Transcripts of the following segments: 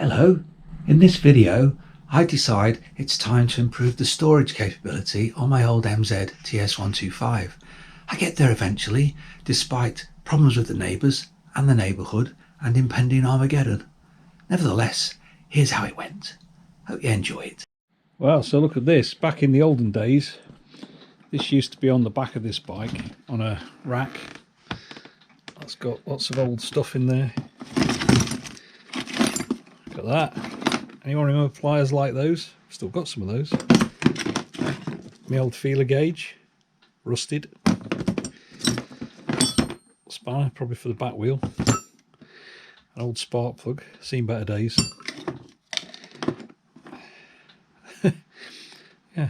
Hello, in this video I decide it's time to improve the storage capability on my old MZ TS125. I get there eventually, despite problems with the neighbours and the neighbourhood and impending Armageddon. Nevertheless, here's how it went. Hope you enjoy it. Well, so look at this. Back in the olden days, this used to be on the back of this bike on a rack. That's got lots of old stuff in there. Look at that. Anyone remember pliers like those? Still got some of those. My old feeler gauge, rusted. Spanner, probably for the back wheel. An old spark plug, seen better days. Yeah.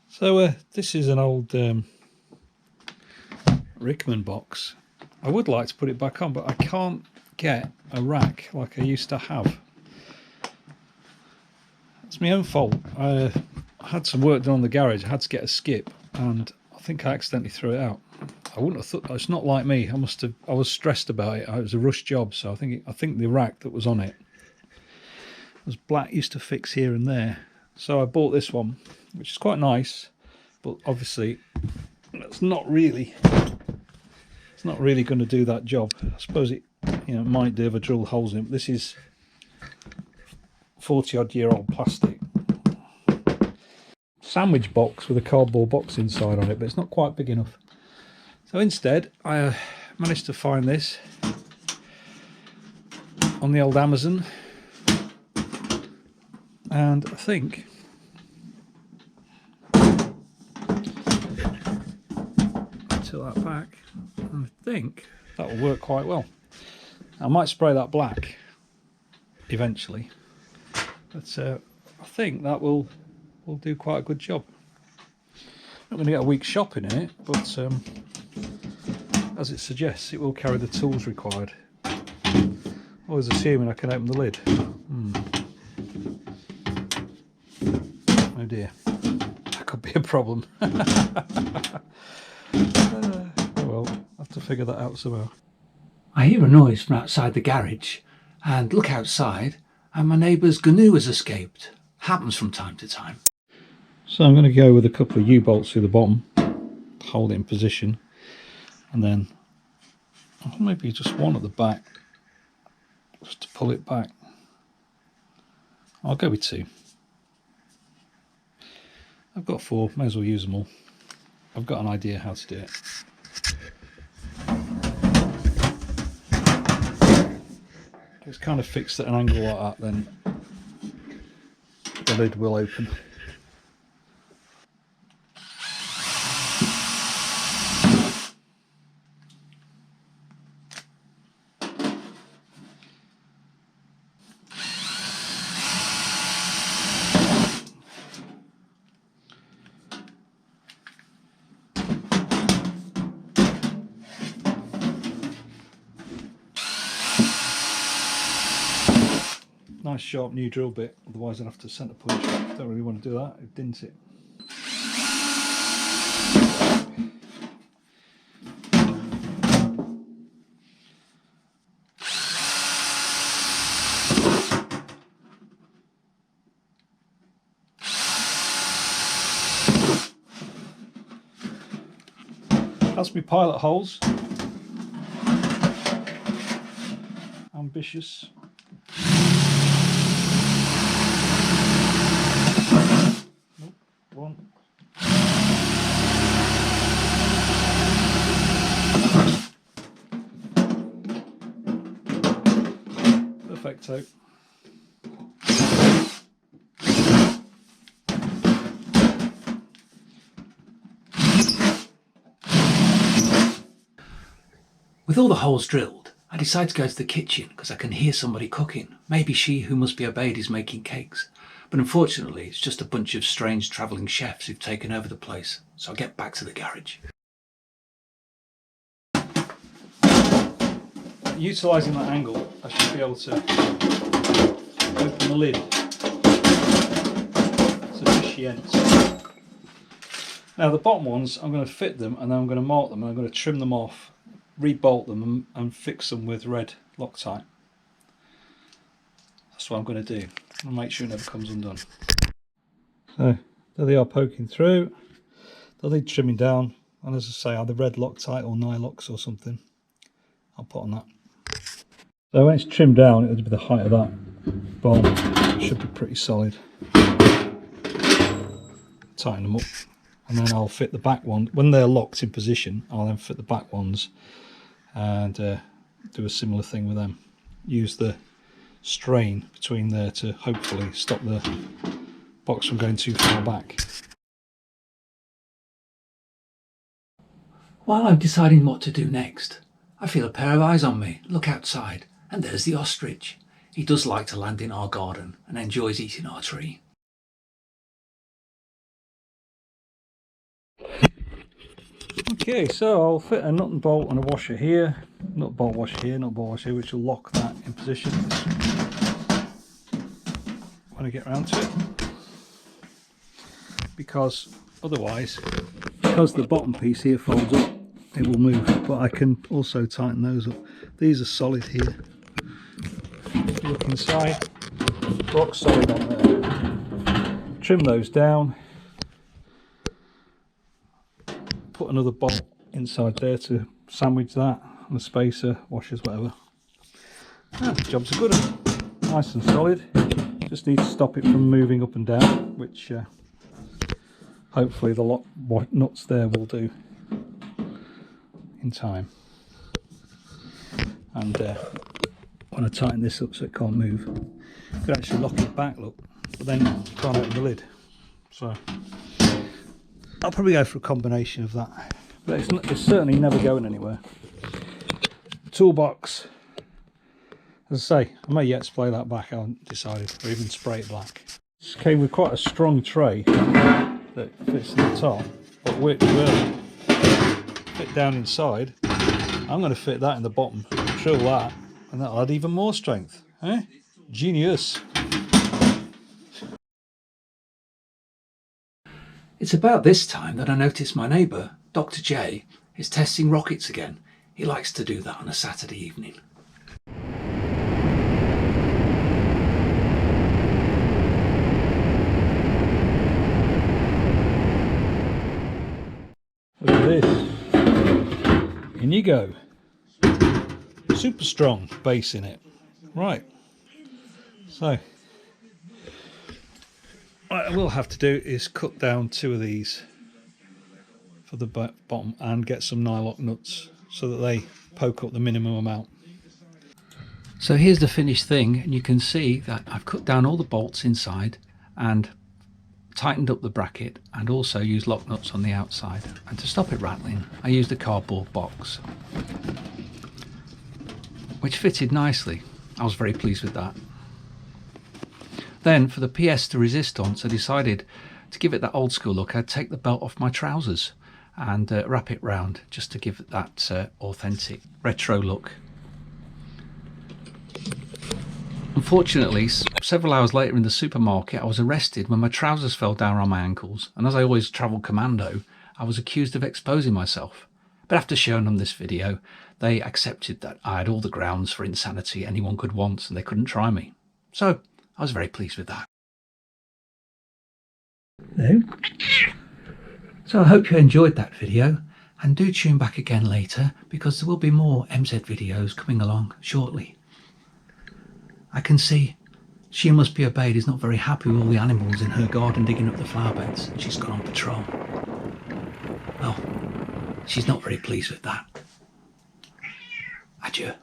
So this is an old Rickman box. I would like to put it back on, but I can't get a rack like I used to have. It's my own fault. I had some work done on the garage. I had to get a skip, and I think I accidentally threw it out. I wouldn't have thought. It's not like me. I was stressed about it. It was a rush job, so I think the rack that was on it was black. Used to fix here and there. So I bought this one, which is quite nice, but obviously it's not really going to do that job. I suppose it might do if I drill holes in it. This is 40-odd-year-old plastic sandwich box with a cardboard box inside on it, but it's not quite big enough. So instead I managed to find this on the old Amazon, and I think tilt that back, and I think that will work quite well. I might spray that black eventually, but I think that will do quite a good job. Not going to get a week's shopping in it, but as it suggests, it will carry the tools required. Always assuming I can open the lid. Oh dear, that could be a problem. Well, I'll have to figure that out somehow. I hear a noise from outside the garage and look outside, and my neighbour's GNU has escaped. Happens from time to time. So I'm going to go with a couple of U-bolts through the bottom, hold it in position, and then maybe just one at the back, just to pull it back. I'll go with two. I've got four, may as well use them all. I've got an idea how to do it. If it's kind of fixed at an angle like that, then the lid will open. Nice sharp new drill bit, otherwise I'd have to centre punch. Don't really want to do that, it didn't it? That's my pilot holes. Ambitious. One. Perfecto. With all the holes drilled, I decide to go to the kitchen because I can hear somebody cooking. Maybe she who must be obeyed is making cakes. But unfortunately, it's just a bunch of strange travelling chefs who've taken over the place. So I get back to the garage. Utilising that angle, I should be able to open the lid sufficient. Now the bottom ones, I'm going to fit them and then I'm going to mark them and I'm going to trim them off, rebolt them and fix them with red Loctite. That's what I'm going to do. I'll make sure it never comes undone. So there they are poking through. They'll need trimming down, and as I say, either red Loctite or Nylox or something. I'll put on that. So when it's trimmed down, it'll be the height of that bolt. It should be pretty solid. Tighten them up, and then I'll fit the back one. When they're locked in position, I'll then fit the back ones and do a similar thing with them. Use the strain between there to hopefully stop the box from going too far back. While I'm deciding what to do next, I feel a pair of eyes on me. Look outside, and there's the ostrich. He does like to land in our garden and enjoys eating our tree. Okay, so I'll fit a nut and bolt and a washer here, nut bolt washer here, nut bolt washer here, which will lock that in position when I get around to it. Because otherwise, because the bottom piece here folds up, it will move. But I can also tighten those up. These are solid here. If you look inside, rock solid on there. Trim those down. Put another bolt inside there to sandwich that, and a spacer, washers, whatever. The job's a good one. Nice and solid. Just need to stop it from moving up and down, which hopefully the nuts there will do in time. And when I tighten this up so it can't move, you can actually lock it back, look, but then can't open the lid. So I'll probably go for a combination of that, but it's certainly never going anywhere. Toolbox, as I say, I may yet spray that back, I haven't decided, or even spray it black. This came with quite a strong tray that fits in the top, but which will fit down inside. I'm going to fit that in the bottom, drill that, and that'll add even more strength. Eh? Genius. It's about this time that I notice my neighbour, Dr. J, is testing rockets again. He likes to do that on a Saturday evening. Look at this. In you go. Super strong base in it. Right. So what I will have to do is cut down 2 of these for the bottom and get some nylock nuts so that they poke up the minimum amount. So here's the finished thing, and you can see that I've cut down all the bolts inside and tightened up the bracket, and also used lock nuts on the outside. And to stop it rattling, I used a cardboard box, which fitted nicely. I was very pleased with that. Then for the PS to resistance, I decided to give it that old school look. I'd take the belt off my trousers and wrap it round just to give it that authentic retro look. Unfortunately, several hours later in the supermarket, I was arrested when my trousers fell down on my ankles, and as I always travel commando, I was accused of exposing myself. But after showing them this video, they accepted that I had all the grounds for insanity anyone could want, and they couldn't try me. So I was very pleased with that. Hello. So I hope you enjoyed that video, and do tune back again later, because there will be more MZ videos coming along shortly. I can see She Must Be Obeyed is not very happy with all the animals in her garden digging up the flower beds, and she's gone on patrol. Well, she's not very pleased with that. Adieu.